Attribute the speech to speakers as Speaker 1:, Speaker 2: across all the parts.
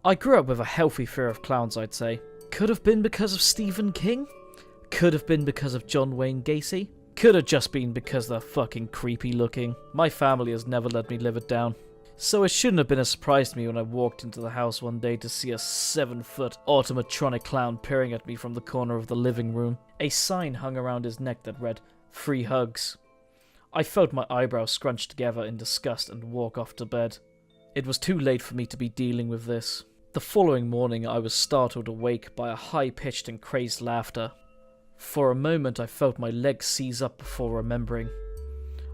Speaker 1: I grew up with a healthy fear of clowns, I'd say. Could have been because of Stephen King. Could have been because of John Wayne Gacy. Could have just been because they're fucking creepy looking. My family has never let me live it down. So it shouldn't have been a surprise to me when I walked into the house one day to see a 7-foot automatronic clown peering at me from the corner of the living room. A sign hung around his neck that read, "Free hugs." I felt my eyebrows scrunched together in disgust and walk off to bed. It was too late for me to be dealing with this. The following morning I was startled awake by a high-pitched and crazed laughter. For a moment I felt my legs seize up before remembering.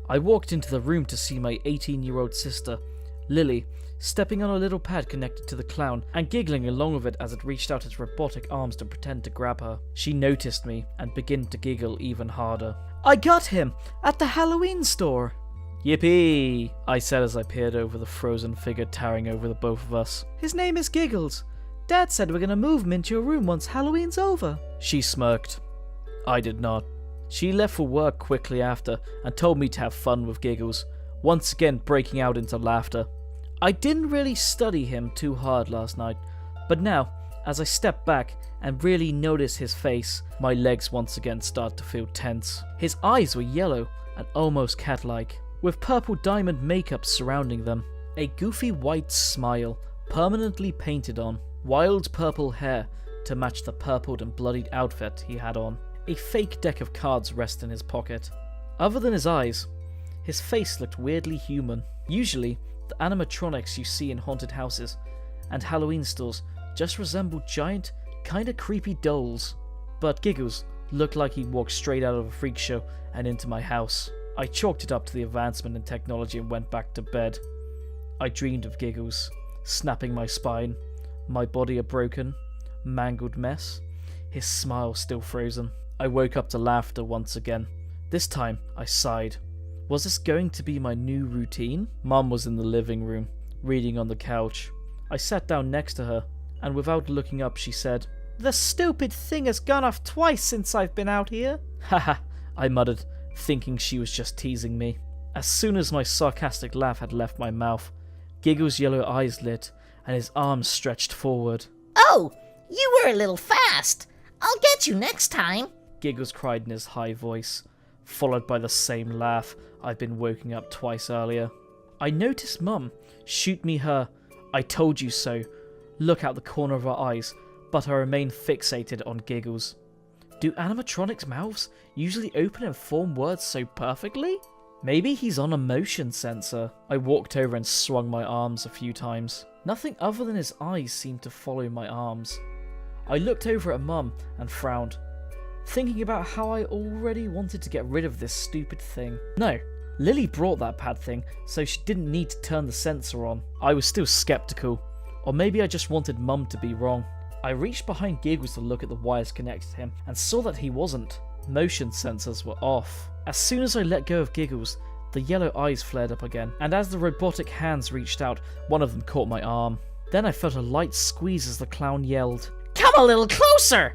Speaker 1: I walked into the room to see my 18-year-old sister, Lily, stepping on a little pad connected to the clown and giggling along with it as it reached out its robotic arms to pretend to grab her. She noticed me and began to giggle even harder. "I got him! At the Halloween store!" "Yippee!" I said as I peered over the frozen figure towering over the both of us. "His name is Giggles. Dad said we're gonna move him into your room once Halloween's over." She smirked. I did not. She left for work quickly after and told me to have fun with Giggles, once again breaking out into laughter. I didn't really study him too hard last night, but now, as I step back and really notice his face, my legs once again start to feel tense. His eyes were yellow and almost cat-like, with purple diamond makeup surrounding them, a goofy white smile permanently painted on, wild purple hair to match the purpled and bloodied outfit he had on. A fake deck of cards rests in his pocket. Other than his eyes, his face looked weirdly human. Usually, the animatronics you see in haunted houses and Halloween stores just resemble giant, kinda creepy dolls. But Giggles looked like he walked straight out of a freak show and into my house. I chalked it up to the advancement in technology and went back to bed. I dreamed of Giggles, snapping my spine, my body a broken, mangled mess, his smile still frozen. I woke up to laughter once again. This time, I sighed. Was this going to be my new routine? Mum was in the living room, reading on the couch. I sat down next to her, and without looking up she said, "The stupid thing has gone off twice since I've been out here." "Haha," I muttered, thinking she was just teasing me. As soon as my sarcastic laugh had left my mouth, Giggle's yellow eyes lit, and his arms stretched forward.
Speaker 2: "Oh, you were a little fast. I'll get you next time,"
Speaker 1: Giggles cried in his high voice, followed by the same laugh I'd been woken up twice earlier. I noticed Mum shoot me her "I told you so" look out the corner of her eyes, but I remained fixated on Giggles. Do animatronics' mouths usually open and form words so perfectly? Maybe he's on a motion sensor. I walked over and swung my arms a few times. Nothing other than his eyes seemed to follow my arms. I looked over at Mum and frowned, thinking about how I already wanted to get rid of this stupid thing. No, Lily brought that pad thing, so she didn't need to turn the sensor on. I was still skeptical, or maybe I just wanted Mum to be wrong. I reached behind Giggles to look at the wires connected to him, and saw that he wasn't. Motion sensors were off. As soon as I let go of Giggles, the yellow eyes flared up again, and as the robotic hands reached out, one of them caught my arm. Then I felt a light squeeze as the clown yelled,
Speaker 2: "Come a little closer!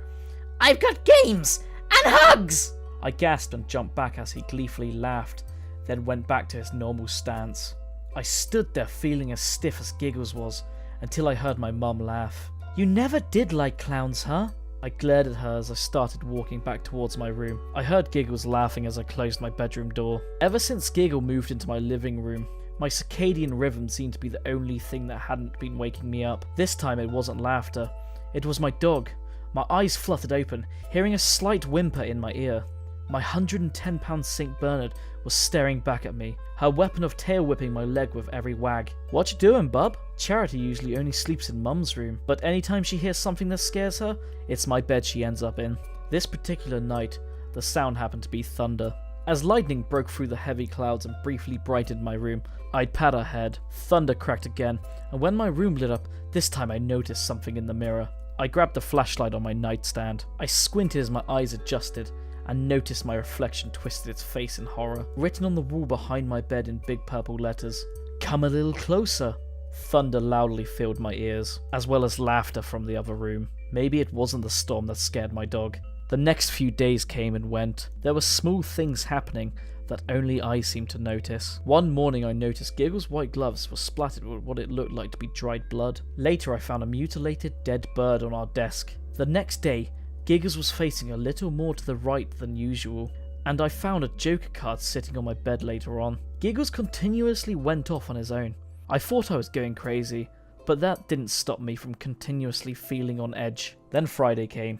Speaker 2: I've got games and hugs!"
Speaker 1: I gasped and jumped back as he gleefully laughed, then went back to his normal stance. I stood there feeling as stiff as Giggles was, until I heard my mum laugh. "You never did like clowns, huh?" I glared at her as I started walking back towards my room. I heard Giggles laughing as I closed my bedroom door. Ever since Giggle moved into my living room, my circadian rhythm seemed to be the only thing that hadn't been waking me up. This time it wasn't laughter, it was my dog. My eyes fluttered open, hearing a slight whimper in my ear. My 110-pound St. Bernard was staring back at me, her weapon of tail whipping my leg with every wag. "What you doing, bub?" Charity usually only sleeps in Mum's room, but anytime she hears something that scares her, it's my bed she ends up in. This particular night, the sound happened to be thunder. As lightning broke through the heavy clouds and briefly brightened my room, I'd pat her head. Thunder cracked again, and when my room lit up, this time I noticed something in the mirror. I grabbed the flashlight on my nightstand. I squinted as my eyes adjusted, and noticed my reflection twisted its face in horror. Written on the wall behind my bed in big purple letters, "Come a little closer." Thunder loudly filled my ears, as well as laughter from the other room. Maybe it wasn't the storm that scared my dog. The next few days came and went. There were small things happening that only I seemed to notice. One morning I noticed Giggle's white gloves were splattered with what it looked like to be dried blood. Later I found a mutilated dead bird on our desk. The next day, Giggles was facing a little more to the right than usual, and I found a Joker card sitting on my bed later on. Giggles continuously went off on his own. I thought I was going crazy, but that didn't stop me from continuously feeling on edge. Then Friday came.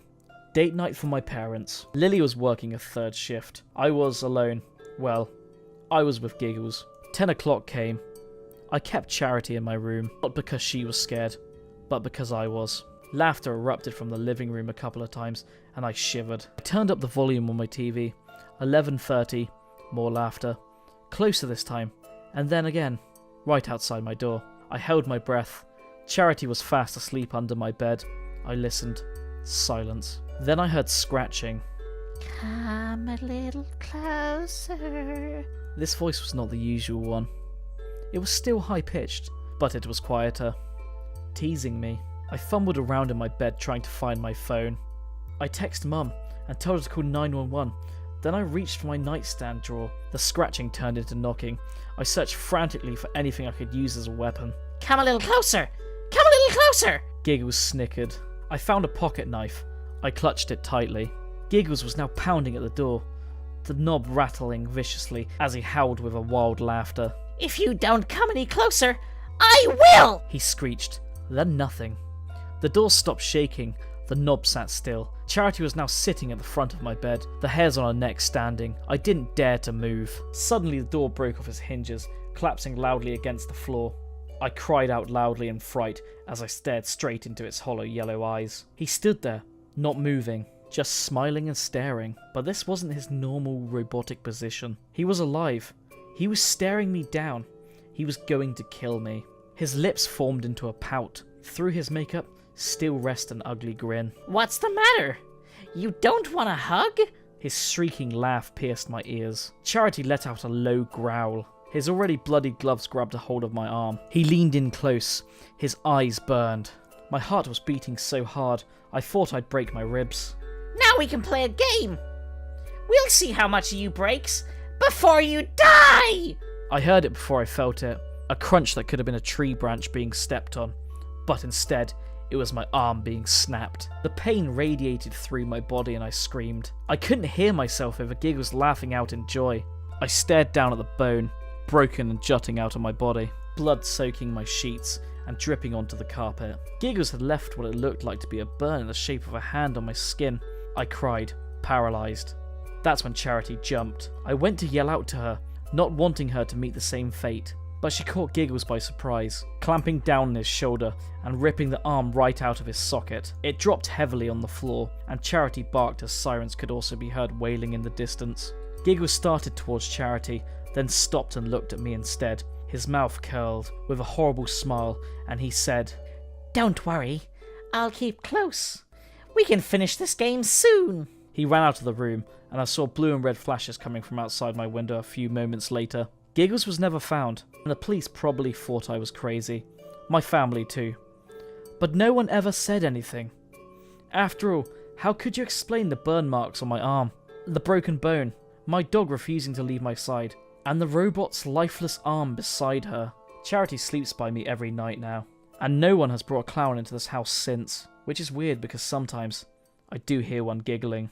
Speaker 1: Date night for my parents. Lily was working a third shift. I was alone. Well, I was with Giggles. 10 o'clock came. I kept Charity in my room, not because she was scared, but because I was. Laughter erupted from the living room a couple of times, and I shivered. I turned up the volume on my TV. 11:30, more laughter. Closer this time, and then again, right outside my door. I held my breath. Charity was fast asleep under my bed. I listened. Silence. Then I heard scratching.
Speaker 2: Come a little closer.
Speaker 1: This voice was not the usual one. It was still high-pitched, but it was quieter. Teasing me. I fumbled around in my bed trying to find my phone. I texted Mum and told her to call 911. Then I reached for my nightstand drawer. The scratching turned into knocking. I searched frantically for anything I could use as a weapon.
Speaker 2: Come a little closer. Come a little closer.
Speaker 1: Giggles snickered. I found a pocket knife. I clutched it tightly. Giggles was now pounding at the door, the knob rattling viciously as he howled with a wild laughter.
Speaker 2: If you don't come any closer, I will!
Speaker 1: He screeched. Then nothing. The door stopped shaking. The knob sat still. Charity was now sitting at the front of my bed, the hairs on her neck standing. I didn't dare to move. Suddenly the door broke off its hinges, collapsing loudly against the floor. I cried out loudly in fright as I stared straight into its hollow yellow eyes. He stood there, not moving, just smiling and staring. But this wasn't his normal robotic position. He was alive. He was staring me down. He was going to kill me. His lips formed into a pout. Through his makeup still rested an ugly grin.
Speaker 2: What's the matter? You don't want a hug?
Speaker 1: His shrieking laugh pierced my ears. Charity let out a low growl. His already bloodied gloves grabbed a hold of my arm. He leaned in close. His eyes burned. My heart was beating so hard, I thought I'd break my ribs.
Speaker 2: Now we can play a game. We'll see how much you breaks before you die!
Speaker 1: I heard it before I felt it. A crunch that could have been a tree branch being stepped on. But instead, it was my arm being snapped. The pain radiated through my body and I screamed. I couldn't hear myself over Giggles laughing out in joy. I stared down at the bone, broken and jutting out of my body, blood soaking my sheets and dripping onto the carpet. Giggles had left what it looked like to be a burn in the shape of a hand on my skin. I cried, paralysed. That's when Charity jumped. I went to yell out to her, not wanting her to meet the same fate. But she caught Giggles by surprise, clamping down on his shoulder and ripping the arm right out of his socket. It dropped heavily on the floor, and Charity barked as sirens could also be heard wailing in the distance. Giggles started towards Charity, then stopped and looked at me instead. His mouth curled with a horrible smile, and he said,
Speaker 2: Don't worry, I'll keep close. We can finish this game soon.
Speaker 1: He ran out of the room, and I saw blue and red flashes coming from outside my window a few moments later. Giggles was never found, and the police probably thought I was crazy. My family too. But no one ever said anything. After all, how could you explain the burn marks on my arm, the broken bone, my dog refusing to leave my side, and the robot's lifeless arm beside her? Charity sleeps by me every night now, and no one has brought a clown into this house since, which is weird because sometimes I do hear one giggling.